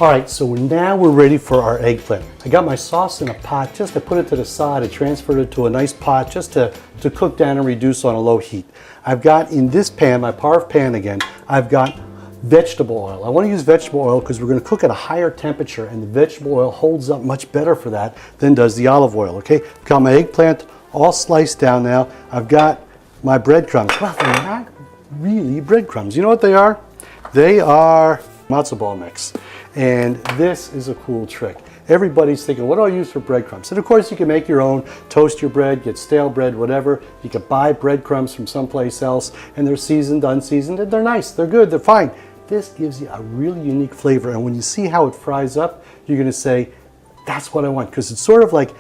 All right, so now we're ready for our eggplant. I got my sauce in a pot just to put it to the side. I transferred it to a nice pot just to cook down and reduce on a low heat. I've got in this pan, my parv pan again, I've got vegetable oil. I want to use vegetable oil because we're going to cook at a higher temperature, and the vegetable oil holds up much better for that than does the olive oil, okay? I've got my eggplant all sliced down now. I've got my breadcrumbs. Well, they're not really breadcrumbs. You know what they are? They are matzo ball mix. And this is a cool trick. Everybody's thinking, what do I use for breadcrumbs? And of course you can make your own, toast your bread, get stale bread, whatever. You can buy breadcrumbs from someplace else and they're seasoned, unseasoned, and they're nice, they're good, they're fine. This gives you a really unique flavor, and when you see how it fries up, you're gonna say, that's what I want, because it's sort of like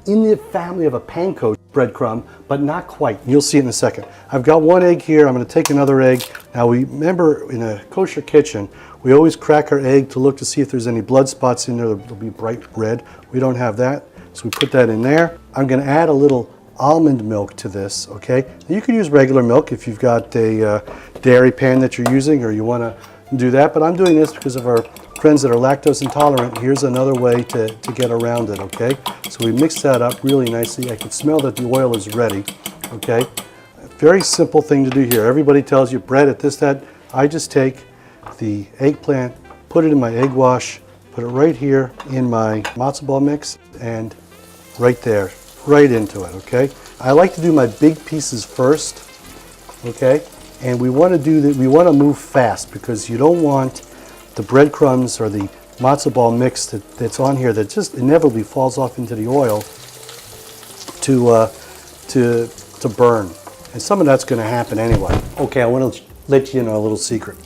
in the family of a panko breadcrumb, but not quite. You'll see it in a second. I've got one egg here. I'm going to take another egg. Now, we remember in a kosher kitchen, we always crack our egg to look to see if there's any blood spots in there that'll be bright red. We don't have that, so we put that in there. I'm going to add a little almond milk to this, okay? Now, you can use regular milk if you've got a dairy pan that you're using or you want to do that, but I'm doing this because of our friends that are lactose intolerant. Here's another way to get around it, okay? So we mix that up really nicely. I can smell that the oil is ready, okay? Very simple thing to do here. Everybody tells you bread at this, that. I just take the eggplant, put it in my egg wash, put it right here in my matzo ball mix, and right there, right into it, okay? I like to do my big pieces first, okay? And we want to do that. We want to move fast because you don't want the breadcrumbs or the matzo ball mix that's on here that just inevitably falls off into the oil to burn. And some of that's going to happen anyway. Okay, I want to let you know a little secret.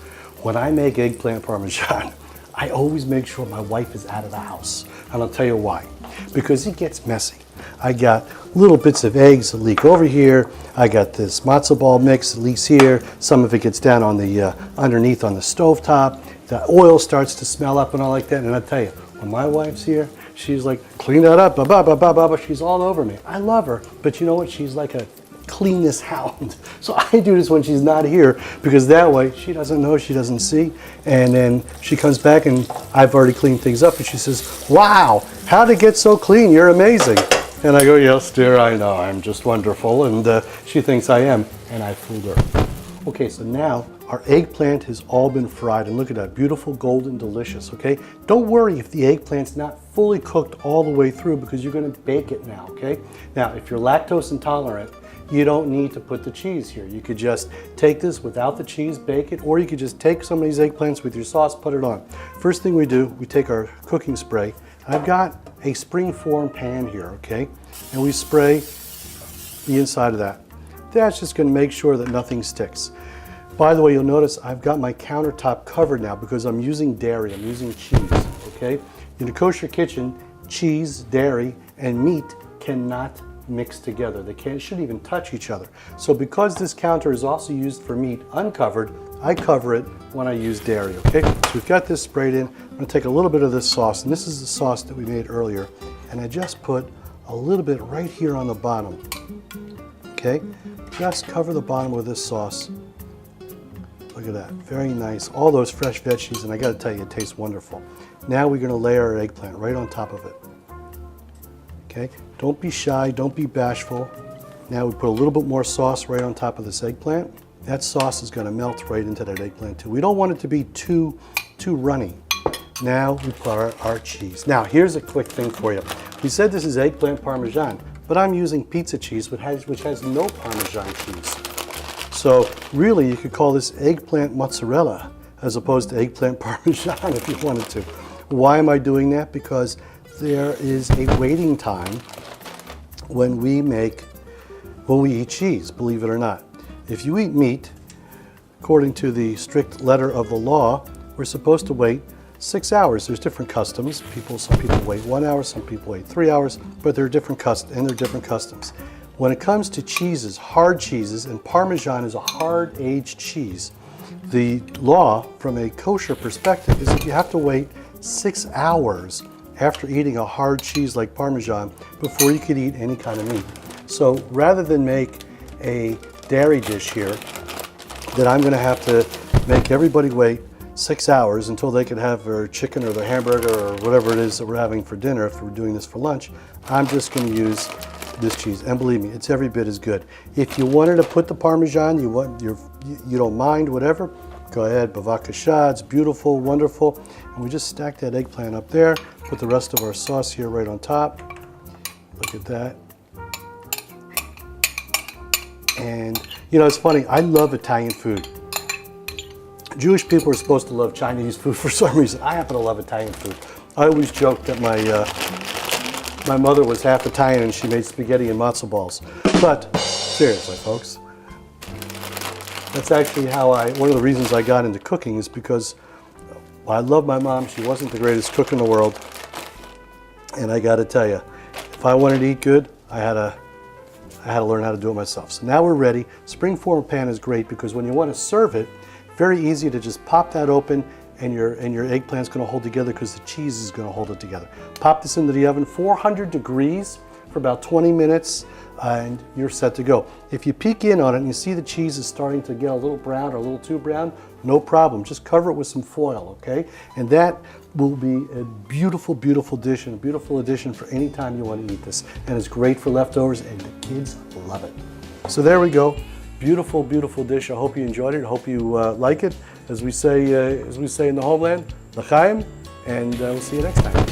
When I make eggplant parmesan, I always make sure my wife is out of the house. And I'll tell you why. Because it gets messy. I got little bits of eggs that leak over here. I got this matzo ball mix that leaks here. Some of it gets down on the underneath on the stovetop. The oil starts to smell up and all like that. And I tell you, when my wife's here, she's like, clean that up, blah, blah, blah, blah, blah. She's all over me. I love her, but you know what? She's like a cleanness hound. So I do this when she's not here because that way she doesn't know, she doesn't see. And then she comes back and I've already cleaned things up and she says, wow, how'd it get so clean? You're amazing. And I go, yes, dear, I know, I'm just wonderful. And she thinks I am, and I fooled her. Okay, so now our eggplant has all been fried, and look at that, beautiful, golden, delicious, okay? Don't worry if the eggplant's not fully cooked all the way through because you're gonna bake it now, okay? Now, if you're lactose intolerant, you don't need to put the cheese here. You could just take this without the cheese, bake it, or you could just take some of these eggplants with your sauce, put it on. First thing we do, we take our cooking spray. I've got a spring-form pan here, okay? And we spray the inside of that. That's just gonna make sure that nothing sticks. By the way, you'll notice I've got my countertop covered now because I'm using dairy, I'm using cheese, okay? In a kosher kitchen, cheese, dairy, and meat cannot mix together. They shouldn't even touch each other. So because this counter is also used for meat uncovered, I cover it when I use dairy, okay? So we've got this sprayed in. I'm gonna take a little bit of this sauce, and this is the sauce that we made earlier, and I just put a little bit right here on the bottom, okay? Just cover the bottom with this sauce. Look at that, very nice. All those fresh veggies, and I gotta tell you, it tastes wonderful. Now we're gonna lay our eggplant right on top of it, okay? Don't be shy, don't be bashful. Now we put a little bit more sauce right on top of this eggplant. That sauce is gonna melt right into that eggplant too. We don't want it to be too runny. Now we put our cheese. Now here's a quick thing for you. We said this is eggplant parmesan, but I'm using pizza cheese, which has no Parmesan cheese. So really you could call this eggplant mozzarella as opposed to eggplant parmesan if you wanted to. Why am I doing that? Because there is a waiting time when we eat cheese, believe it or not. If you eat meat, according to the strict letter of the law, we're supposed to wait 6 hours. There's different customs. Some people wait 1 hour, some people wait 3 hours, but there are different customs. When it comes to cheeses, hard cheeses, and Parmesan is a hard-aged cheese, the law from a kosher perspective is that you have to wait 6 hours after eating a hard cheese like Parmesan before you could eat any kind of meat. So rather than make a dairy dish here that I'm gonna have to make everybody wait 6 hours until they could have their chicken or their hamburger or whatever it is that we're having for dinner, if we're doing this for lunch, I'm just going to use this cheese. And believe me, it's every bit as good. If you wanted to put the Parmesan, you don't mind, whatever, go ahead, bavakasha, it's beautiful, wonderful. And we just stack that eggplant up there, put the rest of our sauce here right on top. Look at that. And you know, it's funny, I love Italian food. Jewish people are supposed to love Chinese food for some reason. I happen to love Italian food. I always joke that my mother was half Italian and she made spaghetti and matzo balls. But seriously, folks, that's actually how one of the reasons I got into cooking is because I love my mom. She wasn't the greatest cook in the world. And I got to tell you, if I wanted to eat good, I had to learn how to do it myself. So now we're ready. Springform pan is great because when you want to serve it, very easy to just pop that open and your eggplant's going to hold together because the cheese is going to hold it together. Pop this into the oven, 400 degrees for about 20 minutes, and you're set to go. If you peek in on it and you see the cheese is starting to get a little brown or a little too brown, no problem. Just cover it with some foil, okay? And that will be a beautiful, beautiful dish and a beautiful addition for any time you want to eat this. And it's great for leftovers, and the kids love it. So there we go. Beautiful, beautiful dish. I hope you enjoyed it. I hope you like it. As we say in the homeland, l'chaim, and we'll see you next time.